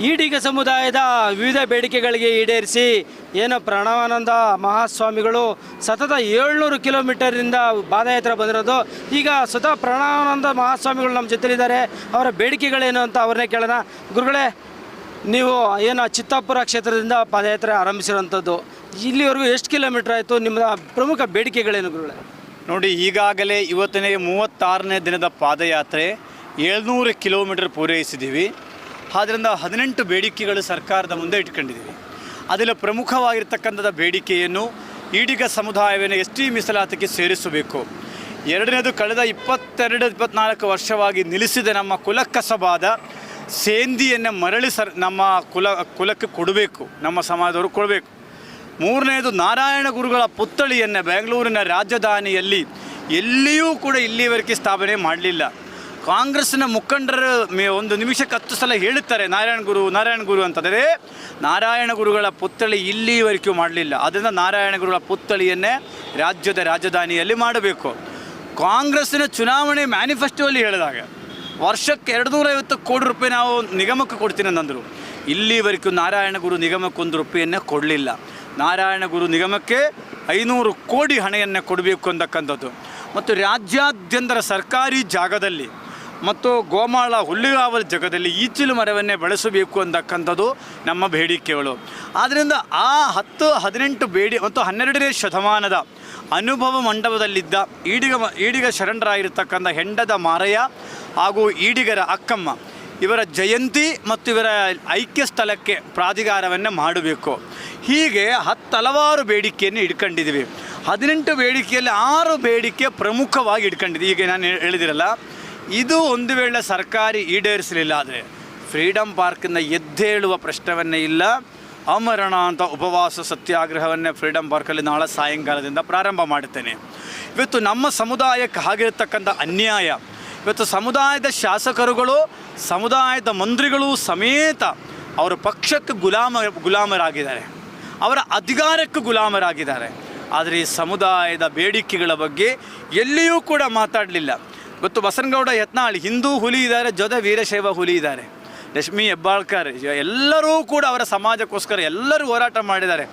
ಈಡಿಗ ಸಮುದಾಯದ ವಿವಿಧ ಬೇಡಿಕೆಗಳಿಗೆ ಈಡೇರಿಸಿ ಏನು ಪ್ರಣವಾನಂದ ಮಹಾಸ್ವಾಮಿಗಳು ಸತತ 700 ಕಿಲೋಮೀಟರಿಂದ ಪಾದಯಾತ್ರೆ ಬಂದಿರೋದು. ಈಗ ಸ್ವತಃ ಪ್ರಣವಾನಂದ ಮಹಾಸ್ವಾಮಿಗಳು ನಮ್ಮ ಜೊತೆಲಿದ್ದಾರೆ. ಅವರ ಬೇಡಿಕೆಗಳೇನು ಅಂತ ಅವ್ರನ್ನೇ ಕೇಳೋಣ. ಗುರುಗಳೇ, ನೀವು ಏನು ಚಿತ್ತಾಪುರ ಕ್ಷೇತ್ರದಿಂದ ಪಾದಯಾತ್ರೆ ಆರಂಭಿಸಿರೋಂಥದ್ದು, ಇಲ್ಲಿವರೆಗೂ ಎಷ್ಟು ಕಿಲೋಮೀಟರ್ ಆಯಿತು? ನಿಮ್ಮ ಪ್ರಮುಖ ಬೇಡಿಕೆಗಳೇನು ಗುರುಗಳೇ? ನೋಡಿ, ಈಗಾಗಲೇ ಇವತ್ತಿನ 36ನೇ ದಿನದ ಪಾದಯಾತ್ರೆ 700 ಕಿಲೋಮೀಟರ್ ಪೂರೈಸಿದ್ದೀವಿ. ಆದ್ದರಿಂದ 18 ಬೇಡಿಕೆಗಳು ಸರ್ಕಾರದ ಮುಂದೆ ಇಟ್ಕೊಂಡಿದ್ದೀವಿ. ಅದರಲ್ಲಿ ಪ್ರಮುಖವಾಗಿರ್ತಕ್ಕಂಥ ಬೇಡಿಕೆಯನ್ನು ಈಡಿಗ ಸಮುದಾಯವನ್ನು ST ಮೀಸಲಾತಿಗೆ ಸೇರಿಸಬೇಕು. ಎರಡನೇದು, ಕಳೆದ 22-24 ವರ್ಷವಾಗಿ ನಿಲ್ಲಿಸಿದ ನಮ್ಮ ಕುಲಕಸಬಾದ ಸೇಂದಿಯನ್ನು ಮರಳಿ ನಮ್ಮ ಕುಲಕ್ಕೆ ಕೊಡಬೇಕು, ನಮ್ಮ ಸಮಾಜದವರು ಕೊಡಬೇಕು. ಮೂರನೇದು, ನಾರಾಯಣ ಗುರುಗಳ ಪುತ್ಥಳಿಯನ್ನು ಬೆಂಗಳೂರಿನ ರಾಜಧಾನಿಯಲ್ಲಿ ಎಲ್ಲಿಯೂ ಕೂಡ ಇಲ್ಲಿವರೆಗೆ ಸ್ಥಾಪನೆ ಮಾಡಲಿಲ್ಲ. ಕಾಂಗ್ರೆಸ್ನ ಮುಖಂಡರು ಒಂದು ನಿಮಿಷಕ್ಕೆ 10 ಸಲ ಹೇಳುತ್ತಾರೆ ನಾರಾಯಣ ಗುರು ಅಂತಂದರೆ, ನಾರಾಯಣ ಗುರುಗಳ ಪುತ್ಥಳಿ ಇಲ್ಲಿವರೆಗೂ ಮಾಡಲಿಲ್ಲ. ಅದರಿಂದ ನಾರಾಯಣ ಗುರುಗಳ ಪುತ್ಥಳಿಯನ್ನೇ ರಾಜ್ಯದ ರಾಜಧಾನಿಯಲ್ಲಿ ಮಾಡಬೇಕು. ಕಾಂಗ್ರೆಸ್ಸಿನ ಚುನಾವಣೆ ಮ್ಯಾನಿಫೆಸ್ಟೋಲ್ಲಿ ಹೇಳಿದಾಗ ವರ್ಷಕ್ಕೆ 250 ಕೋಟಿ ರೂಪಾಯಿ ನಾವು ನಿಗಮಕ್ಕೆ ಕೊಡ್ತೀನಿ ಅಂದರು. ಇಲ್ಲಿವರೆಗೂ ನಾರಾಯಣ ಗುರು ನಿಗಮಕ್ಕೆ 1 ರೂಪಾಯಿಯನ್ನೇ ಕೊಡಲಿಲ್ಲ. ನಾರಾಯಣ ಗುರು ನಿಗಮಕ್ಕೆ 500 ಕೋಟಿ ಹಣೆಯನ್ನು ಕೊಡಬೇಕು ಅಂತಕ್ಕಂಥದ್ದು. ಮತ್ತು ರಾಜ್ಯಾದ್ಯಂತರ ಸರ್ಕಾರಿ ಜಾಗದಲ್ಲಿ ಮತ್ತು ಗೋಮಾಳ ಹುಲ್ಲುಗಾವಲು ಜಾಗದಲ್ಲಿ ಈಚಿಲು ಮರವನ್ನೇ ಬೆಳೆಸಬೇಕು ಅಂತಕ್ಕಂಥದ್ದು ನಮ್ಮ ಬೇಡಿಕೆಗಳು. ಆದ್ದರಿಂದ ಆ 10-18 ಮತ್ತು 12ನೇ ಶತಮಾನದ ಅನುಭವ ಮಂಟಪದಲ್ಲಿದ್ದ ಈಡಿಗ ಶರಣರಾಗಿರ್ತಕ್ಕಂಥ ಹೆಂಡದ ಮಾರಯ್ಯ ಹಾಗೂ ಈಡಿಗರ ಅಕ್ಕಮ್ಮ ಇವರ ಜಯಂತಿ ಮತ್ತು ಇವರ ಐಕ್ಯ ಸ್ಥಳಕ್ಕೆ ಪ್ರಾಧಿಕಾರವನ್ನು ಮಾಡಬೇಕು. ಹೀಗೆ ಹಲವಾರು ಬೇಡಿಕೆಯನ್ನು ಇಟ್ಕೊಂಡಿದ್ದೀವಿ. 18 ಬೇಡಿಕೆಯಲ್ಲಿ 6 ಬೇಡಿಕೆ ಪ್ರಮುಖವಾಗಿ ಇಟ್ಕೊಂಡಿದ್ದೀವಿ. ಈಗ ನಾನು ಹೇಳಿದಿರಲ್ಲ, ಇದು ಒಂದು ವೇಳೆ ಸರ್ಕಾರಿ ಈಡೇರಿಸಲಿಲ್ಲ ಆದರೆ ಫ್ರೀಡಮ್ ಪಾರ್ಕಿಂದ ಎದ್ದೇಳುವ ಪ್ರಶ್ನವನ್ನೇ ಇಲ್ಲ. ಅಮರಣ ಅಂತ ಉಪವಾಸ ಸತ್ಯಾಗ್ರಹವನ್ನೇ ಫ್ರೀಡಮ್ ಪಾರ್ಕಲ್ಲಿ ನಾಳೆ ಸಾಯಂಕಾಲದಿಂದ ಪ್ರಾರಂಭ ಮಾಡುತ್ತೇನೆ. ಇವತ್ತು ನಮ್ಮ ಸಮುದಾಯಕ್ಕೆ ಆಗಿರತಕ್ಕಂಥ ಅನ್ಯಾಯ, ಇವತ್ತು ಸಮುದಾಯದ ಶಾಸಕರುಗಳು, ಸಮುದಾಯದ ಮಂತ್ರಿಗಳು ಸಮೇತ ಅವರ ಪಕ್ಷಕ್ಕೆ ಗುಲಾಮರಾಗಿದ್ದಾರೆ, ಅವರ ಅಧಿಕಾರಕ್ಕೆ ಗುಲಾಮರಾಗಿದ್ದಾರೆ. ಆದರೆ ಈ ಸಮುದಾಯದ ಬೇಡಿಕೆಗಳ ಬಗ್ಗೆ ಎಲ್ಲಿಯೂ ಕೂಡ ಮಾತಾಡಲಿಲ್ಲ. ಇವತ್ತು ಬಸನಗೌಡ ಯತ್ನಾಳ್ ಹಿಂದೂ ಹುಲಿ ಇದ್ದಾರೆ, ಜೊತೆ ವೀರಶೈವ ಹುಲಿ ಇದ್ದಾರೆ. ಲಕ್ಷ್ಮೀ ಹೆಬ್ಬಾಳ್ಕರ್ ಎಲ್ಲರೂ ಕೂಡ ಅವರ ಸಮಾಜಕ್ಕೋಸ್ಕರ ಎಲ್ಲರೂ ಹೋರಾಟ ಮಾಡಿದ್ದಾರೆ.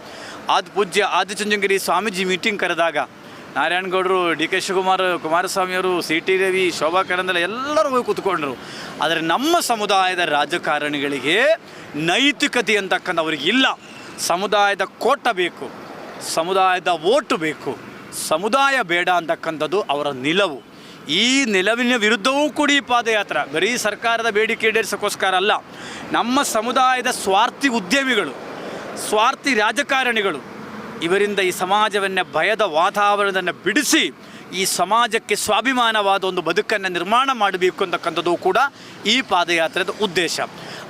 ಪೂಜ್ಯ ಆದಿಚುಂಚನಗಿರಿ ಸ್ವಾಮೀಜಿ ಮೀಟಿಂಗ್ ಕರೆದಾಗ ನಾರಾಯಣಗೌಡರು, DK ಶಿವಕುಮಾರ್, ಕುಮಾರಸ್ವಾಮಿಯವರು, CT ರವಿ, ಶೋಭಾ ಕರಂದಲ ಎಲ್ಲರೂ ಹೋಗಿ ಕೂತ್ಕೊಂಡ್ರು. ಆದರೆ ನಮ್ಮ ಸಮುದಾಯದ ರಾಜಕಾರಣಿಗಳಿಗೆ ನೈತಿಕತೆ ಅಂತಕ್ಕಂಥ ಅವ್ರಿಗೆ ಇಲ್ಲ. ಸಮುದಾಯದ ಕೋಟ ಬೇಕು, ಸಮುದಾಯದ ಓಟು ಬೇಕು, ಸಮುದಾಯ ಬೇಡ ಅಂತಕ್ಕಂಥದ್ದು ಅವರ ನಿಲುವು. ಈ ನಿಲುವಿನ ವಿರುದ್ಧವೂ ಕೂಡ ಈ ಪಾದಯಾತ್ರೆ ಬರೀ ಸರ್ಕಾರದ ಬೇಡಿಕೆ ಈಡೇರಿಸೋಕ್ಕೋಸ್ಕರ ಅಲ್ಲ. ನಮ್ಮ ಸಮುದಾಯದ ಸ್ವಾರ್ಥಿ ಉದ್ಯಮಿಗಳು, ಸ್ವಾರ್ಥಿ ರಾಜಕಾರಣಿಗಳು ಇವರಿಂದ ಈ ಸಮಾಜವನ್ನೇ ಭಯದ ವಾತಾವರಣವನ್ನು ಬಿಡಿಸಿ ಈ ಸಮಾಜಕ್ಕೆ ಸ್ವಾಭಿಮಾನವಾದ ಒಂದು ಬದುಕನ್ನು ನಿರ್ಮಾಣ ಮಾಡಬೇಕು ಅಂತಕ್ಕಂಥದ್ದು ಕೂಡ ಈ ಪಾದಯಾತ್ರೆದ ಉದ್ದೇಶ.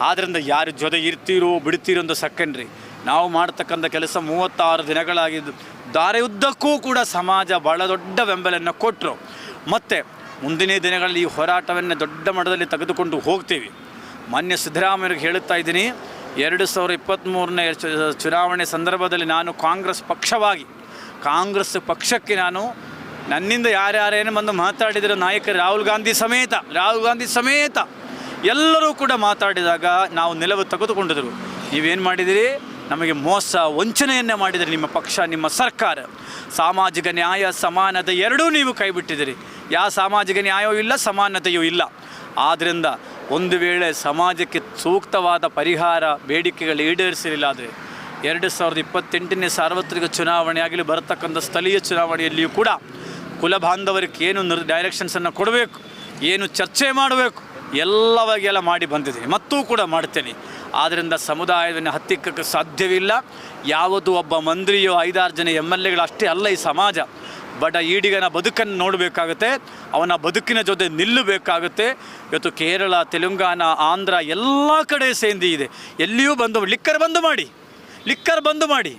ಆದ್ದರಿಂದ ಯಾರು ಜೊತೆ ಇರ್ತೀರೋ ಬಿಡ್ತೀರೋ ಅಂತ ಸೆಕೆಂಡ್ರಿ. ನಾವು ಮಾಡ್ತಕ್ಕಂಥ ಕೆಲಸ 36 ದಿನಗಳಾಗಿದ್ದು ದಾರಿಯುದ್ದಕ್ಕೂ ಕೂಡ ಸಮಾಜ ಭಾಳ ದೊಡ್ಡ ಬೆಂಬಲವನ್ನು ಕೊಟ್ಟರು. ಮತ್ತು ಮುಂದಿನ ದಿನಗಳಲ್ಲಿ ಈ ಹೋರಾಟವನ್ನು ದೊಡ್ಡ ಮಟ್ಟದಲ್ಲಿ ತೆಗೆದುಕೊಂಡು ಹೋಗ್ತೀವಿ. ಮಾನ್ಯ ಸಿದ್ದರಾಮಯ್ಯರಿಗೆ ಹೇಳುತ್ತಾ ಇದ್ದೀನಿ, 2023ನೇ ಚುನಾವಣೆ ಸಂದರ್ಭದಲ್ಲಿ ನಾನು ಕಾಂಗ್ರೆಸ್ ಪಕ್ಷಕ್ಕೆ ನನ್ನಿಂದ ಯಾರ್ಯಾರೇನು ಬಂದು ಮಾತಾಡಿದರೆ ನಾಯಕರು ರಾಹುಲ್ ಗಾಂಧಿ ಸಮೇತ ಎಲ್ಲರೂ ಕೂಡ ಮಾತಾಡಿದಾಗ ನಾವು ನಿಲುವು ತೆಗೆದುಕೊಂಡಿದ್ರು. ನೀವೇನು ಮಾಡಿದಿರಿ? ನಮಗೆ ಮೋಸ ವಂಚನೆಯನ್ನೇ ಮಾಡಿದರೆ ನಿಮ್ಮ ಪಕ್ಷ, ನಿಮ್ಮ ಸರ್ಕಾರ. ಸಾಮಾಜಿಕ ನ್ಯಾಯ ಸಮಾನತೆ ಎರಡೂ ನೀವು ಕೈಬಿಟ್ಟಿದ್ದೀರಿ. ಯಾವ ಸಾಮಾಜಿಕ ನ್ಯಾಯವೂ ಇಲ್ಲ, ಸಮಾನತೆಯೂ ಇಲ್ಲ. ಆದ್ದರಿಂದ ಒಂದು ವೇಳೆ ಸಮಾಜಕ್ಕೆ ಸೂಕ್ತವಾದ ಪರಿಹಾರ ಬೇಡಿಕೆಗಳು ಈಡೇರಿಸಲಿಲ್ಲ ಆದರೆ 2028ನೇ ಸಾರ್ವತ್ರಿಕ ಚುನಾವಣೆ ಆಗಲಿ, ಬರತಕ್ಕಂಥ ಸ್ಥಳೀಯ ಚುನಾವಣೆಯಲ್ಲಿಯೂ ಕೂಡ ಕುಲಬಾಂಧವರಿಗೆ ಏನು ಡೈರೆಕ್ಷನ್ಸನ್ನು ಕೊಡಬೇಕು, ಏನು ಚರ್ಚೆ ಮಾಡಬೇಕು ಎಲ್ಲವಾಗೆಲ್ಲ ಮಾಡಿ ಬಂದಿದ್ದೀನಿ, ಮತ್ತೂ ಕೂಡ ಮಾಡ್ತೇನೆ. ಆದ್ದರಿಂದ ಸಮುದಾಯವನ್ನು ಹತ್ತಿಕ್ಕಕ್ಕೆ ಸಾಧ್ಯವಿಲ್ಲ. ಯಾವುದು ಒಬ್ಬ ಮಂತ್ರಿಯೋ 5-6 ಜನ MLAಗಳು ಅಷ್ಟೇ ಅಲ್ಲ. ಈ ಸಮಾಜ ಬಡ ಈಡಿಗನ ಬದುಕನ್ನು ನೋಡಬೇಕಾಗುತ್ತೆ, ಅವನ ಬದುಕಿನ ಜೊತೆ ನಿಲ್ಲಬೇಕಾಗುತ್ತೆ. ಇವತ್ತು ಕೇರಳ, ತೆಲಂಗಾಣ, ಆಂಧ್ರ ಎಲ್ಲ ಕಡೆ ಸೇಂದಿ ಇದೆ. ಎಲ್ಲಿಯೂ ಲಿಕ್ಕರ್ ಬಂದು ಮಾಡಿ,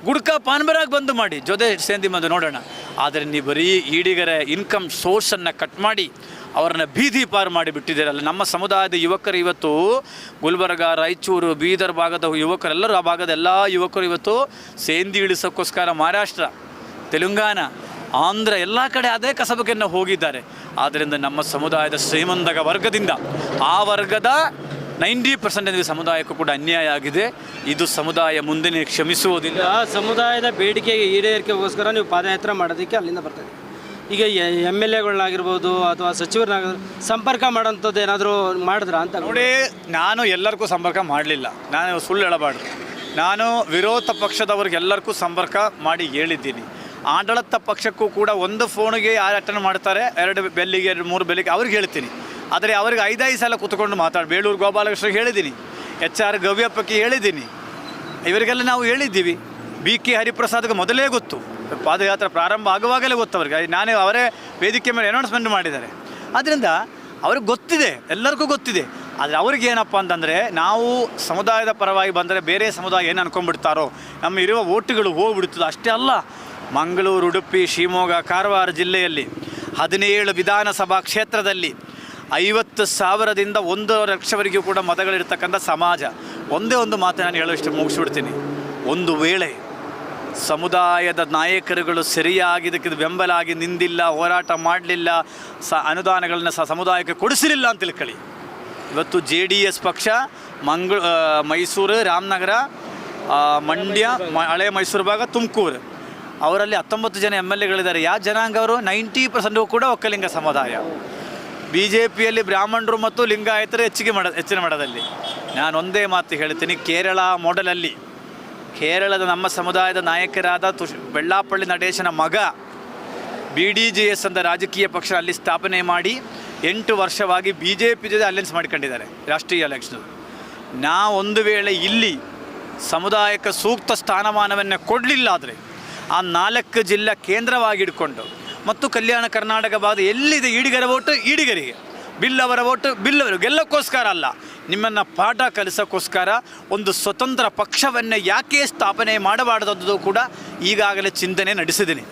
ಗುಡ್ಕಾ ಪಾನ್ಬರಾಗ್ ಬಂದು ಮಾಡಿ, ಜೊತೆ ಸೇಂದಿ ಬಂದು ನೋಡೋಣ. ಆದರೆ ನೀವು ಬರೀ ಈಡಿಗರ ಇನ್ಕಮ್ ಸೋರ್ಸನ್ನು ಕಟ್ ಮಾಡಿ ಅವರನ್ನು ಬೀದಿ ಪಾರು ಮಾಡಿಬಿಟ್ಟಿದ್ದೀರಲ್ಲ. ನಮ್ಮ ಸಮುದಾಯದ ಯುವಕರು ಇವತ್ತು ಗುಲ್ಬರ್ಗ, ರಾಯಚೂರು, ಬೀದರ್ ಭಾಗದ ಯುವಕರೆಲ್ಲರೂ, ಆ ಭಾಗದ ಎಲ್ಲ ಯುವಕರು ಇವತ್ತು ಸೇಂದಿ ಇಳಿಸೋಕ್ಕೋಸ್ಕರ ಮಹಾರಾಷ್ಟ್ರ, ತೆಲಂಗಾಣ, ಆಂಧ್ರ ಎಲ್ಲ ಕಡೆ ಅದೇ ಕಸಬನ್ನು ಹೋಗಿದ್ದಾರೆ. ಆದ್ದರಿಂದ ನಮ್ಮ ಸಮುದಾಯದ ಶ್ರೀಮಂತ ವರ್ಗದಿಂದ ಆ ವರ್ಗದ 90% ಸಮುದಾಯಕ್ಕೂ ಕೂಡ ಅನ್ಯಾಯ ಆಗಿದೆ. ಇದು ಸಮುದಾಯ ಮುಂದೆ ಕ್ಷಮಿಸುವುದಿಲ್ಲ. ಆ ಸಮುದಾಯದ ಬೇಡಿಕೆಗೆ ಈಡೇರಿಕೆಗೋಸ್ಕರ ನೀವು ಪಾದಯಾತ್ರೆ ಮಾಡೋದಕ್ಕೆ ಅಲ್ಲಿಂದ ಬರ್ತಾರೆ. ಈಗ MLAಗಳನ್ನಾಗಿರ್ಬೋದು ಅಥವಾ ಸಚಿವರನ್ನಾಗಿರ್ಬೋದು ಸಂಪರ್ಕ ಮಾಡೋಂಥದ್ದು ಏನಾದರೂ ಮಾಡಿದ್ರಾ ಅಂತ? ನೋಡಿ, ನಾನು ಎಲ್ಲರಿಗೂ ಸಂಪರ್ಕ ಮಾಡಲಿಲ್ಲ, ನಾನು ಸುಳ್ಳು ಹೇಳಬಾರ್ದು. ನಾನು ವಿರೋಧ ಪಕ್ಷದವ್ರಿಗೆಲ್ಲರಿಗೂ ಸಂಪರ್ಕ ಮಾಡಿ ಹೇಳಿದ್ದೀನಿ. ಆಡಳಿತ ಪಕ್ಷಕ್ಕೂ ಕೂಡ ಒಂದು ಫೋನಿಗೆ ಯಾರು ಅಟೆಂಡ್ ಮಾಡ್ತಾರೆ, 2 ಬೆಲ್ಲಿಗೆ 3 ಬೆಲ್ಲಿಗೆ ಅವ್ರಿಗೆ ಹೇಳ್ತೀನಿ. ಆದರೆ ಅವ್ರಿಗೆ 5 ಸಲ ಕೂತ್ಕೊಂಡು ಬೇಳೂರು ಗೋಪಾಲಕೃಷ್ಣಗೆ ಹೇಳಿದ್ದೀನಿ, HR ಗವ್ಯಪ್ಪಕ್ಕೆ ಹೇಳಿದ್ದೀನಿ, ಇವರಿಗೆಲ್ಲ ನಾವು ಹೇಳಿದ್ದೀವಿ. BK ಹರಿಪ್ರಸಾದ್ಗೆ ಮೊದಲೇ ಗೊತ್ತು, ಪಾದಯಾತ್ರೆ ಪ್ರಾರಂಭ ಆಗುವಾಗಲೇ ಗೊತ್ತು ಅವ್ರಿಗೆ. ನಾನೇ ಅವರೇ ವೇದಿಕೆ ಮೇಲೆ ಅನೌನ್ಸ್ಮೆಂಟ್ ಮಾಡಿದ್ದಾರೆ. ಆದ್ದರಿಂದ ಅವ್ರಿಗೆ ಗೊತ್ತಿದೆ, ಎಲ್ಲರಿಗೂ ಗೊತ್ತಿದೆ. ಆದರೆ ಅವ್ರಿಗೆ ಏನಪ್ಪ ಅಂತಂದರೆ, ನಾವು ಸಮುದಾಯದ ಪರವಾಗಿ ಬಂದರೆ ಬೇರೆ ಸಮುದಾಯ ಏನು ಅನ್ಕೊಂಡ್ಬಿಡ್ತಾರೋ, ನಮ್ಮ ಇರುವ ಓಟುಗಳು ಹೋಗ್ಬಿಡ್ತದೆ. ಅಷ್ಟೇ ಅಲ್ಲ, ಮಂಗಳೂರು, ಉಡುಪಿ, ಶಿವಮೊಗ್ಗ, ಕಾರವಾರ ಜಿಲ್ಲೆಯಲ್ಲಿ 17 ವಿಧಾನಸಭಾ ಕ್ಷೇತ್ರದಲ್ಲಿ 50,000ದಿಂದ 1 ಲಕ್ಷವರೆಗೂ ಕೂಡ ಮತಗಳಿರ್ತಕ್ಕಂಥ ಸಮಾಜ. ಒಂದೇ ಒಂದು ಮಾತು ನಾನು ಹೇಳೋಷ್ಟು ಮುಗಿಸ್ಬಿಡ್ತೀನಿ. ಒಂದು ವೇಳೆ ಸಮುದಾಯದ ನಾಯಕರುಗಳು ಸರಿಯಾಗಿ ಇದಕ್ಕೆ ಬೆಂಬಲ ಆಗಿ ನಿಂದಿಲ್ಲ, ಹೋರಾಟ ಮಾಡಲಿಲ್ಲ, ಅನುದಾನಗಳನ್ನ ಸಮುದಾಯಕ್ಕೆ ಕೊಡಿಸಿರಲಿಲ್ಲ ಅಂತ ತಿಳ್ಕೊಳ್ಳಿ, ಇವತ್ತು JDS ಪಕ್ಷ ಮೈಸೂರು, ರಾಮನಗರ, ಮಂಡ್ಯ, ಹಳೆ ಮೈಸೂರು ಭಾಗ, ತುಮಕೂರು ಅವರಲ್ಲಿ 19 ಜನ MLAಗಳಿದ್ದಾರೆ. ಯಾವ ಜನಾಂಗ ಅವರು? 90% ಕೂಡ ಒಕ್ಕಲಿಂಗ ಸಮುದಾಯ. BJPಯಲ್ಲಿ ಬ್ರಾಹ್ಮಣರು ಮತ್ತು ಲಿಂಗಾಯತರು ಹೆಚ್ಚಿನ ಮಟ್ಟದಲ್ಲಿ. ನಾನು ಒಂದೇ ಮಾತು ಹೇಳ್ತೀನಿ, ಕೇರಳ ಮಾಡೆಲಲ್ಲಿ ಕೇರಳದ ನಮ್ಮ ಸಮುದಾಯದ ನಾಯಕರಾದ ಬೆಳ್ಳಾಪಳ್ಳಿ ನಡೆಶನ ಮಗ BDJS ಅಂತ ರಾಜಕೀಯ ಪಕ್ಷ ಅಲ್ಲಿ ಸ್ಥಾಪನೆ ಮಾಡಿ 8 ವರ್ಷವಾಗಿ BJP ಜೊತೆ ಅಲೈನ್ಸ್ ಮಾಡ್ಕೊಂಡಿದ್ದಾರೆ ರಾಷ್ಟ್ರೀಯ ಎಲೆಕ್ಷನ್. ಒಂದು ವೇಳೆ ಇಲ್ಲಿ ಸಮುದಾಯಕ್ಕೆ ಸೂಕ್ತ ಸ್ಥಾನಮಾನವನ್ನು ಕೊಡಲಿಲ್ಲ ಆದರೆ ಆ 4 ಜಿಲ್ಲಾ ಕೇಂದ್ರವಾಗಿಡ್ಕೊಂಡು ಮತ್ತು ಕಲ್ಯಾಣ ಕರ್ನಾಟಕ ಭಾಗದ ಎಲ್ಲಿದೆ ಈಡಿಗರ ಓಟು ಈಡಿಗರಿಗೆ, ಬಿಲ್ಲವರ ಓಟು ಬಿಲ್ಲವರು, ಗೆಲ್ಲಕ್ಕೋಸ್ಕರ ಅಲ್ಲ, ನಿಮ್ಮನ್ನು ಪಾಠ ಕಲಿಸೋಕ್ಕೋಸ್ಕರ ಒಂದು ಸ್ವತಂತ್ರ ಪಕ್ಷವನ್ನು ಯಾಕೆ ಸ್ಥಾಪನೆ ಮಾಡಬಾರ್ದು ಕೂಡ ಈಗಾಗಲೇ ಚಿಂತನೆ ನಡೆಸಿದ್ದೀನಿ.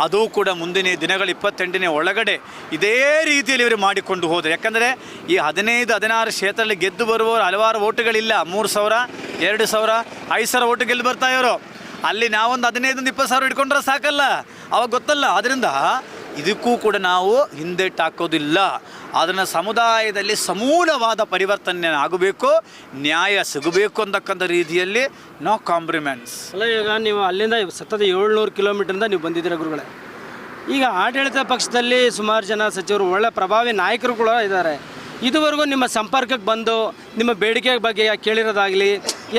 ಅದು ಕೂಡ ಮುಂದಿನ ದಿನಗಳ 28ನೇ ಒಳಗಡೆ ಇದೇ ರೀತಿಯಲ್ಲಿ ಇವರು ಮಾಡಿಕೊಂಡು ಹೋದರು. ಯಾಕಂದರೆ ಈ 15-16 ಕ್ಷೇತ್ರದಲ್ಲಿ ಗೆದ್ದು ಬರುವವರು ಹಲವಾರು ಓಟುಗಳಿಲ್ಲ. 3,000, 2,000, 5,000 ಓಟು ಗೆದ್ದು ಬರ್ತಾ ಇವರು. ಅಲ್ಲಿ ನಾವೊಂದು 15-20,000 ಇಟ್ಕೊಂಡ್ರೆ ಸಾಕಲ್ಲ, ಅವಾಗ ಗೊತ್ತಲ್ಲ. ಆದ್ದರಿಂದ ಇದಕ್ಕೂ ಕೂಡ ನಾವು ಹಿಂದೆಟ್ಟು ಹಾಕೋದಿಲ್ಲ. ಅದನ್ನು ಸಮುದಾಯದಲ್ಲಿ ಸಮೂಲವಾದ ಪರಿವರ್ತನೆ ಆಗಬೇಕು, ನ್ಯಾಯ ಸಿಗಬೇಕು ಅಂತಕ್ಕಂಥ ರೀತಿಯಲ್ಲಿ ನೋ ಕಾಂಪ್ರಮೈಸ್. ಅಲ್ಲ, ಈಗ ನೀವು ಅಲ್ಲಿಂದ ಸತತ 700 ಕಿಲೋಮೀಟ್ರಿಂದ ನೀವು ಬಂದಿದ್ದೀರ ಗುರುಗಳೇ. ಈಗ ಆಡಳಿತ ಪಕ್ಷದಲ್ಲಿ ಸುಮಾರು ಜನ ಸಚಿವರು, ಒಳ್ಳೆ ಪ್ರಭಾವಿ ನಾಯಕರು ಕೂಡ ಇದ್ದಾರೆ. ಇದುವರೆಗೂ ನಿಮ್ಮ ಸಂಪರ್ಕಕ್ಕೆ ಬಂದು ನಿಮ್ಮ ಬೇಡಿಕೆ ಬಗ್ಗೆ ಕೇಳಿರೋದಾಗಲಿ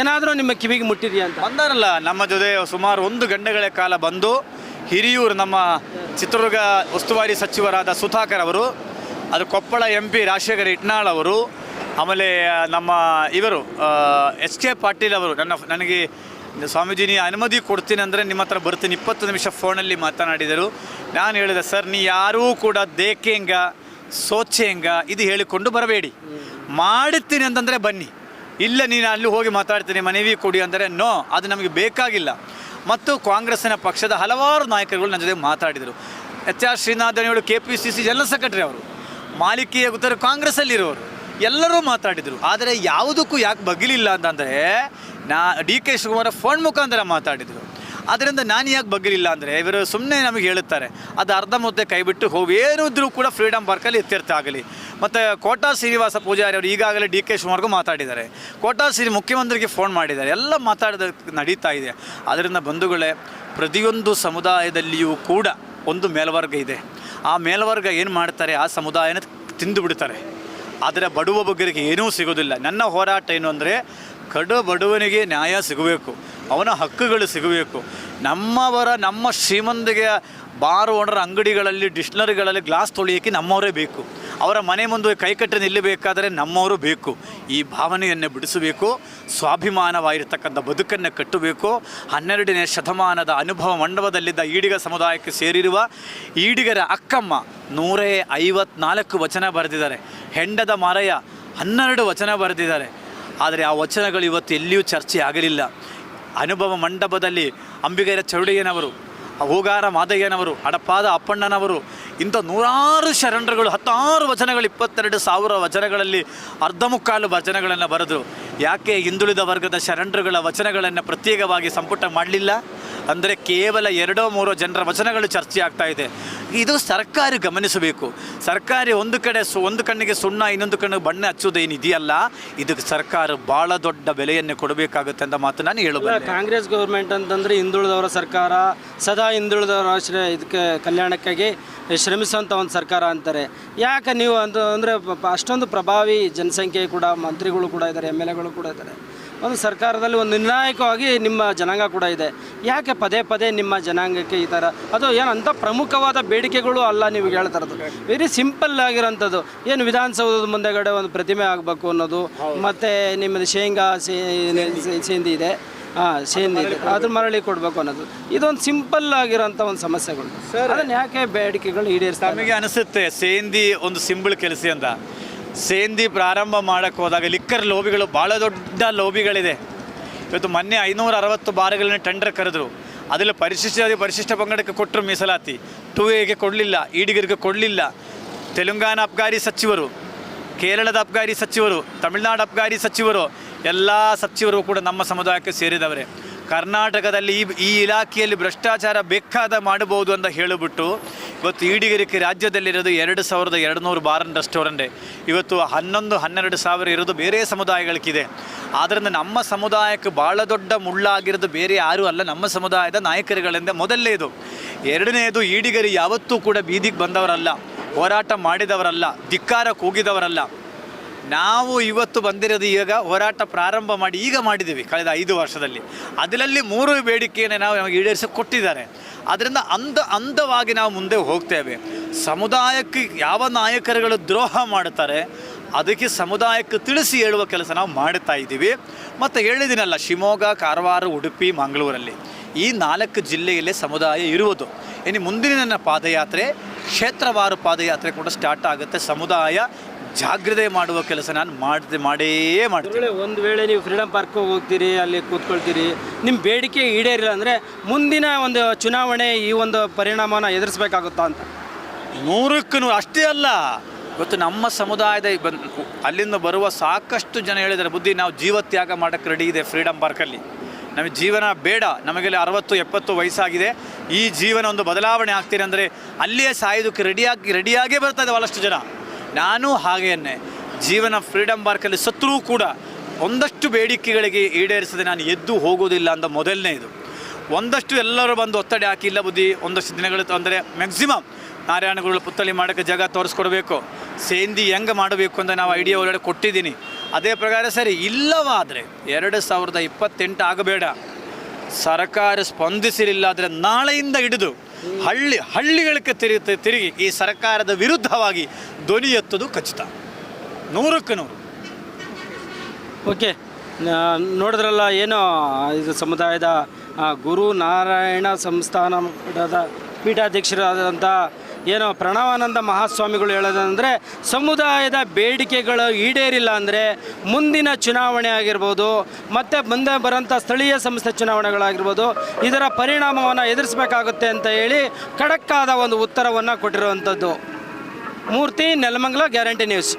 ಏನಾದರೂ ನಿಮ್ಮ ಕಿವಿಗೆ ಮುಟ್ಟಿದೆಯಾ ಅಂತ? ಬಂದಾರಲ್ಲ ನಮ್ಮ ಜೊತೆ ಸುಮಾರು 1 ಗಂಟೆಗಳ ಕಾಲ ಬಂದು. ಹಿರಿಯೂರು ನಮ್ಮ ಚಿತ್ರದುರ್ಗ ಉಸ್ತುವಾರಿ ಸಚಿವರಾದ ಸುಧಾಕರ್ ಅವರು, ಅದು ಕೊಪ್ಪಳ MP ರಾಜಶೇಖರ್ ಇಟ್ನಾಳ್ ಅವರು, ಆಮೇಲೆ ನಮ್ಮ ಇವರು SK ಪಾಟೀಲ್ ಅವರು ನನಗೆ ಸ್ವಾಮೀಜಿ ನೀ ಅನುಮತಿ ಕೊಡ್ತೀನಿ ಅಂದರೆ ನಿಮ್ಮ ಹತ್ರ ಬರ್ತೀನಿ 20 ನಿಮಿಷ ಫೋನಲ್ಲಿ ಮಾತನಾಡಿದರು. ನಾನು ಹೇಳಿದೆ, ಸರ್ ನೀ ಯಾರೂ ಕೂಡ ದೇಖೇಂಗ ಸೋಚೇಂಗ ಇದು ಹೇಳಿಕೊಂಡು ಬರಬೇಡಿ, ಮಾಡುತ್ತೀನಿ ಅಂತಂದರೆ ಬನ್ನಿ, ಇಲ್ಲ ನೀನು ಅಲ್ಲಿ ಹೋಗಿ ಮಾತಾಡ್ತೀನಿ ಮನವಿ ಕೊಡಿ ಅಂದರೆ ನೋ, ಅದು ನಮಗೆ ಬೇಕಾಗಿಲ್ಲ. ಮತ್ತು ಕಾಂಗ್ರೆಸ್ಸಿನ ಪಕ್ಷದ ಹಲವಾರು ನಾಯಕರುಗಳು ನನ್ನ ಜೊತೆ ಮಾತಾಡಿದರು. HR ಶ್ರೀನಾಥನಿಗಳು KPCC ಜನರಲ್ ಸೆಕ್ರೆಟರಿ ಅವರು, ಮಾಲಿಕೀಯ ಉತ್ತರ ಕಾಂಗ್ರೆಸ್ಸಲ್ಲಿರೋರು ಎಲ್ಲರೂ ಮಾತಾಡಿದರು. ಆದರೆ ಯಾವುದಕ್ಕೂ ಯಾಕೆ ಬಗ್ಗಲಿಲ್ಲ ಅಂತಂದರೆ DK ಶಿವಕುಮಾರ ಫೋನ್ ಮುಖಾಂತರ ಮಾತಾಡಿದರು. ಆದ್ದರಿಂದ ನಾನು ಯಾಕೆ ಬಗ್ಗಲಿಲ್ಲ ಅಂದರೆ ಇವರು ಸುಮ್ಮನೆ ನಮಗೆ ಹೇಳುತ್ತಾರೆ, ಅದು ಅರ್ಧ ಮುದ್ದೆ ಕೈಬಿಟ್ಟು ಹೋಗಿ ಏನಿದ್ರೂ ಕೂಡ ಫ್ರೀಡಮ್ ಪಾರ್ಕಲ್ಲಿ ಇತ್ಯರ್ಥ ಆಗಲಿ. ಮತ್ತು ಕೋಟಾ ಶ್ರೀನಿವಾಸ ಪೂಜಾರಿ ಅವರು ಈಗಾಗಲೇ DK ಶಿವಕುಮಾರ್ಗೂ ಮಾತಾಡಿದ್ದಾರೆ, ಕೋಟಾ ಮುಖ್ಯಮಂತ್ರಿಗೆ ಫೋನ್ ಮಾಡಿದ್ದಾರೆ, ಎಲ್ಲ ನಡೀತಾ ಇದೆ. ಅದರಿಂದ ಬಂಧುಗಳೇ, ಪ್ರತಿಯೊಂದು ಸಮುದಾಯದಲ್ಲಿಯೂ ಕೂಡ ಒಂದು ಮೇಲ್ವರ್ಗ ಇದೆ. ಆ ಮೇಲ್ವರ್ಗ ಏನು ಮಾಡ್ತಾರೆ, ಆ ಸಮುದಾಯನ ತಿಂದು ಬಿಡ್ತಾರೆ. ಆದರೆ ಬಡವ ಬಗ್ಗರಿಗೆ ಏನೂ ಸಿಗೋದಿಲ್ಲ. ನನ್ನ ಹೋರಾಟ ಏನು ಅಂದರೆ, ಬಡವನಿಗೆ ನ್ಯಾಯ ಸಿಗಬೇಕು, ಅವನ ಹಕ್ಕುಗಳು ಸಿಗಬೇಕು. ನಮ್ಮ ಶ್ರೀಮಂತಿಗೆ ಬಾರ್ ಓನರ್ ಅಂಗಡಿಗಳಲ್ಲಿ, ಡಿಕ್ಷನರಿಗಳಲ್ಲಿ ಗ್ಲಾಸ್ ತೊಳೆಯೋಕ್ಕೆ ನಮ್ಮವರೇ ಬೇಕು. ಅವರ ಮನೆ ಮುಂದೆ ಕೈಕಟ್ಟಿ ನಿಲ್ಲಬೇಕಾದರೆ ನಮ್ಮವರು ಬೇಕು. ಈ ಭಾವನೆಯನ್ನು ಬಿಡಿಸಬೇಕು, ಸ್ವಾಭಿಮಾನವಾಗಿರ್ತಕ್ಕಂಥ ಬದುಕನ್ನು ಕಟ್ಟಬೇಕು. 12ನೇ ಶತಮಾನದ ಅನುಭವ ಮಂಡಪದಲ್ಲಿದ್ದ ಈಡಿಗ ಸಮುದಾಯಕ್ಕೆ ಸೇರಿರುವ ಈಡಿಗರ ಅಕ್ಕಮ್ಮ 154 ವಚನ ಬರೆದಿದ್ದಾರೆ. ಹೆಂಡದ ಮಾರಯ್ಯ 12 ವಚನ ಬರೆದಿದ್ದಾರೆ. ಆದರೆ ಆ ವಚನಗಳು ಇವತ್ತು ಎಲ್ಲಿಯೂ ಚರ್ಚೆ ಆಗಲಿಲ್ಲ. ಅನುಭವ ಮಂಟಪದಲ್ಲಿ ಅಂಬಿಗರ ಚೌಡಯ್ಯನವರು, ಹೂಗಾರ ಮಾದಯ್ಯನವರು, ಅಡಪಾದ ಅಪ್ಪಣ್ಣನವರು, ಇಂಥ 100 ಶರಣರುಗಳು 16 ವಚನಗಳು 22,000 ವಚನಗಳಲ್ಲಿ ಅರ್ಧಮುಕ್ಕಾಲು ವಚನಗಳನ್ನು ಬರೆದರು. ಯಾಕೆ ಹಿಂದುಳಿದ ವರ್ಗದ ಶರಣರುಗಳ ವಚನಗಳನ್ನು ಪ್ರತ್ಯೇಕವಾಗಿ ಸಂಪುಟ ಮಾಡಲಿಲ್ಲ ಅಂದರೆ ಕೇವಲ 2-3 ಜನರ ವಚನಗಳು ಚರ್ಚೆ ಆಗ್ತಾ ಇದೆ. ಇದು ಸರ್ಕಾರ ಗಮನಿಸಬೇಕು. ಸರ್ಕಾರ ಒಂದು ಕಣ್ಣಿಗೆ ಸುಣ್ಣ ಇನ್ನೊಂದು ಕಣ್ಣಿಗೆ ಬಣ್ಣ ಹಚ್ಚೋದು ಏನಿದೆಯಲ್ಲ, ಇದಕ್ಕೆ ಸರ್ಕಾರ ಭಾಳ ದೊಡ್ಡ ಬೆಲೆಯನ್ನು ಕೊಡಬೇಕಾಗುತ್ತೆ ಅಂತ ಮಾತು ನಾನು ಹೇಳಬಲ್ಲೆ. ಕಾಂಗ್ರೆಸ್ ಗೌರ್ಮೆಂಟ್ ಅಂತಂದರೆ ಹಿಂದುಳಿದವರ ಸರ್ಕಾರ, ಸದಾ ಹಿಂದುಳಿದವರ ಇದಕ್ಕೆ ಕಲ್ಯಾಣಕ್ಕಾಗಿ ಶ್ರಮಿಸುವಂಥ ಒಂದು ಸರ್ಕಾರ ಅಂತಾರೆ. ಯಾಕೆ ನೀವು ಅಂದರೆ ಅಷ್ಟೊಂದು ಪ್ರಭಾವಿ ಜನಸಂಖ್ಯೆ ಕೂಡ, ಮಂತ್ರಿಗಳು ಕೂಡ ಇದ್ದಾರೆ, ಎಮ್ ಎಲ್ ಎಗಳು ಕೂಡ ಇದ್ದಾರೆ, ಒಂದು ಸರ್ಕಾರದಲ್ಲಿ ಒಂದು ನಿರ್ಣಾಯಕವಾಗಿ ನಿಮ್ಮ ಜನಾಂಗ ಕೂಡ ಇದೆ. ಯಾಕೆ ಪದೇ ಪದೇ ನಿಮ್ಮ ಜನಾಂಗಕ್ಕೆ ಈ ಥರ, ಅದು ಏನು ಅಂಥ ಪ್ರಮುಖವಾದ ಬೇಡಿಕೆಗಳು ಅಲ್ಲ ನೀವು ಹೇಳ್ತಾ ಇರೋದು, ವೆರಿ ಸಿಂಪಲ್ ಆಗಿರೋಂಥದ್ದು. ಏನು ವಿಧಾನಸೌಧದ ಮುಂದೆಗಡೆ ಒಂದು ಪ್ರತಿಮೆ ಆಗಬೇಕು ಅನ್ನೋದು, ಮತ್ತು ನಿಮ್ಮದು ಶೇಂಗಾ ಸೇಂದಿ ಇದೆ, ಸೇಂದಿ ಇದೆ, ಅದ್ರ ಮರಳಿ ಕೊಡಬೇಕು ಅನ್ನೋದು, ಇದೊಂದು ಸಿಂಪಲ್ ಆಗಿರೋಂಥ ಒಂದು ಸಮಸ್ಯೆಗಳು. ಅದನ್ನು ಯಾಕೆ ಬೇಡಿಕೆಗಳು ಈಡೇರಿಸ್ತಾ? ನಮಗೆ ಅನಿಸುತ್ತೆ ಸೇಂದಿ ಒಂದು ಸಿಂಬಲ್ ಕೆಲಸ ಅಂತ. ಸೇಂದಿ ಪ್ರಾರಂಭ ಮಾಡೋಕ್ಕೆ ಹೋದಾಗ ಲಿಕ್ಕರ್ ಲೋಬಿಗಳು ಭಾಳ ದೊಡ್ಡ ಲೋಬಿಗಳಿದೆ. ಇವತ್ತು ಮೊನ್ನೆ 560 ಬಾರ್ಗಳನ್ನ ಟೆಂಡರ್ ಕರೆದ್ರು. ಅದರಲ್ಲಿ ಪರಿಶಿಷ್ಟ ಪಂಗಡಕ್ಕೆ ಕೊಟ್ಟರು ಮೀಸಲಾತಿ, 2Aಗೆ ಕೊಡಲಿಲ್ಲ, ಈಡಿಗರಿಗೆ ಕೊಡಲಿಲ್ಲ. ತೆಲಂಗಾಣ ಅಬ್ಕಾರಿ ಸಚಿವರು, ಕೇರಳದ ಅಬ್ಕಾರಿ ಸಚಿವರು, ತಮಿಳುನಾಡು ಅಬ್ಕಾರಿ ಸಚಿವರು, ಎಲ್ಲ ಸಚಿವರು ಕೂಡ ನಮ್ಮ ಸಮುದಾಯಕ್ಕೆ ಸೇರಿದವರೇ. ಕರ್ನಾಟಕದಲ್ಲಿ ಈ ಇಲಾಖೆಯಲ್ಲಿ ಭ್ರಷ್ಟಾಚಾರ ಬೇಕಾದ ಮಾಡಬಹುದು ಅಂತ ಹೇಳಿಬಿಟ್ಟು ಇವತ್ತು ಈಡಿಗರಿಗೆ ರಾಜ್ಯದಲ್ಲಿರೋದು 2200 ಬಾರ್ ಆ್ಯಂಡ್ ರೆಸ್ಟೋರೆಂಟೇ. ಇವತ್ತು 11-12 ಸಾವಿರ ಇರೋದು ಬೇರೆ ಸಮುದಾಯಗಳಿಗಿದೆ. ಆದ್ದರಿಂದ ನಮ್ಮ ಸಮುದಾಯಕ್ಕೆ ಭಾಳ ದೊಡ್ಡ ಮುಳ್ಳಾಗಿರೋದು ಬೇರೆ ಯಾರೂ ಅಲ್ಲ, ನಮ್ಮ ಸಮುದಾಯದ ನಾಯಕರುಗಳಿಂದ. ಮೊದಲನೇದು. ಎರಡನೇದು, ಈಡಿಗರು ಯಾವತ್ತೂ ಕೂಡ ಬೀದಿಗೆ ಬಂದವರಲ್ಲ, ಹೋರಾಟ ಮಾಡಿದವರಲ್ಲ, ಧಿಕ್ಕಾರಕ್ಕೆ ಹೋಗಿದವರಲ್ಲ. ನಾವು ಇವತ್ತು ಬಂದಿರೋದು ಈಗ ಹೋರಾಟ ಪ್ರಾರಂಭ ಮಾಡಿ ಈಗ ಮಾಡಿದ್ದೀವಿ ಕಳೆದ 5 ವರ್ಷದಲ್ಲಿ. ಅದರಲ್ಲಿ 3 ಬೇಡಿಕೆಯನ್ನು ನಾವು ನಮಗೆ ಈಡೇರಿಸಿ ಕೊಟ್ಟಿದ್ದಾರೆ. ಅದರಿಂದ ಅಂದವಾಗಿ ನಾವು ಮುಂದೆ ಹೋಗ್ತೇವೆ. ಸಮುದಾಯಕ್ಕೆ ಯಾವ ನಾಯಕರುಗಳು ದ್ರೋಹ ಮಾಡ್ತಾರೆ ಅದಕ್ಕೆ ಸಮುದಾಯಕ್ಕೆ ತಿಳಿಸಿ ಹೇಳುವ ಕೆಲಸ ನಾವು ಮಾಡ್ತಾ ಇದ್ದೀವಿ. ಮತ್ತು ಹೇಳಿದ್ದೀನಲ್ಲ, ಶಿವಮೊಗ್ಗ, ಕಾರವಾರ, ಉಡುಪಿ, ಮಂಗಳೂರಲ್ಲಿ ಈ 4 ಜಿಲ್ಲೆಯಲ್ಲೇ ಸಮುದಾಯ ಇರುವುದು. ಇನ್ನು ಮುಂದಿನ ನನ್ನ ಪಾದಯಾತ್ರೆ ಕ್ಷೇತ್ರವಾರು ಪಾದಯಾತ್ರೆ ಕೂಡ ಸ್ಟಾರ್ಟ್ ಆಗುತ್ತೆ. ಸಮುದಾಯ ಜಾಗೃತಿ ಮಾಡುವ ಕೆಲಸ ನಾನು ಮಾಡೇ ಮಾಡ್ತೀನಿ. ಒಂದು ವೇಳೆ ನೀವು ಫ್ರೀಡಮ್ ಪಾರ್ಕ್ ಹೋಗ್ತೀರಿ, ಅಲ್ಲಿ ಕೂತ್ಕೊಳ್ತೀರಿ, ನಿಮ್ಮ ಬೇಡಿಕೆ ಈಡೇರಿಲ್ಲ ಅಂದರೆ ಮುಂದಿನ ಒಂದು ಚುನಾವಣೆ ಈ ಒಂದು ಪರಿಣಾಮನ ಎದುರಿಸಬೇಕಾಗುತ್ತಾ ಅಂತ? 100ಕ್ಕೆ 100. ಅಷ್ಟೇ ಅಲ್ಲ, ಇವತ್ತು ನಮ್ಮ ಸಮುದಾಯದ ಅಲ್ಲಿಂದ ಬರುವ ಸಾಕಷ್ಟು ಜನ ಹೇಳಿದ್ದಾರೆ, ಬುದ್ಧಿ ನಾವು ಜೀವತ್ಯಾಗ ಮಾಡೋಕ್ಕೆ ರೆಡಿ ಇದೆ ಫ್ರೀಡಮ್ ಪಾರ್ಕಲ್ಲಿ, ನಮಗೆ ಜೀವನ ಬೇಡ, ನಮಗೆ 60-70 ವಯಸ್ಸಾಗಿದೆ, ಈ ಜೀವನ ಒಂದು ಬದಲಾವಣೆ ಆಗ್ತೀರಿ ಅಂದರೆ ಅಲ್ಲಿಯೇ ಸಾಯೋದಕ್ಕೆ ರೆಡಿಯಾಗೇ ಬರ್ತಾ ಇದೆ ಭಾಳಷ್ಟು ಜನ. ನಾನು ಹಾಗೇನೆ ಜೀವನ ಫ್ರೀಡಮ್ ಪಾರ್ಕಲ್ಲಿ ಸತ್ರೂ ಕೂಡ ಒಂದಷ್ಟು ಬೇಡಿಕೆಗಳಿಗೆ ಈಡೇರಿಸದೆ ನಾನು ಎದ್ದು ಹೋಗೋದಿಲ್ಲ ಅಂತ ಮೊದಲನೇದು. ಒಂದಷ್ಟು ಎಲ್ಲರೂ ಬಂದು ಒತ್ತಡ ಹಾಕಿಲ್ಲ ಬುದ್ಧಿ, ಒಂದಷ್ಟು ದಿನಗಳು ಅಂದರೆ ಮ್ಯಾಕ್ಸಿಮಮ್ ನಾರಾಯಣಗುರುಗಳ ಪುತ್ಥಳಿ ಮಾಡೋಕ್ಕೆ ಜಾಗ ತೋರಿಸ್ಕೊಡ್ಬೇಕು, ಸೇಂದಿ ಹೆಂಗೆ ಮಾಡಬೇಕು ಅಂತ ನಾವು ಐಡಿಯಾ ಒಳಗಡೆ ಕೊಟ್ಟಿದ್ದೀನಿ. ಅದೇ ಪ್ರಕಾರ ಸರಿ ಇಲ್ಲವಾದರೆ 2028 ಆಗಬೇಡ, ಸರ್ಕಾರ ಸ್ಪಂದಿಸಿರಲಿಲ್ಲ ಆದರೆ ನಾಳೆಯಿಂದ ಹಿಡಿದು ಹಳ್ಳಿಗಳಿಗೆ ತಿರುಗಿ ಈ ಸರ್ಕಾರದ ವಿರುದ್ಧವಾಗಿ ಧ್ವನಿ ಎತ್ತೋದು ಖಚಿತ, 100ಕ್ಕೆ 100. ಓಕೆ, ನೋಡಿದ್ರಲ್ಲ, ಏನೋ ಇದು ಸಮುದಾಯದ ಗುರು ನಾರಾಯಣ ಸಂಸ್ಥಾನ ಮಠದ ಪೀಠಾಧ್ಯಕ್ಷರಾದಂಥ ಏನೋ ಪ್ರಣವಾನಂದ ಮಹಾಸ್ವಾಮಿಗಳು ಹೇಳೋದಂದರೆ, ಸಮುದಾಯದ ಬೇಡಿಕೆಗಳು ಈಡೇರಿಲ್ಲ ಅಂದರೆ ಮುಂದಿನ ಚುನಾವಣೆ ಆಗಿರ್ಬೋದು, ಮತ್ತು ಮುಂದೆ ಬರೋಂಥ ಸ್ಥಳೀಯ ಸಂಸ್ಥೆ ಚುನಾವಣೆಗಳಾಗಿರ್ಬೋದು, ಇದರ ಪರಿಣಾಮವನ್ನು ಎದುರಿಸಬೇಕಾಗುತ್ತೆ ಅಂತ ಹೇಳಿ ಖಡಕ್ಕಾದ ಒಂದು ಉತ್ತರವನ್ನು ಕೊಟ್ಟಿರುವಂಥದ್ದು. ಮೂರ್ತಿ, ನೆಲಮಂಗಲ, ಗ್ಯಾರಂಟಿ ನ್ಯೂಸ್.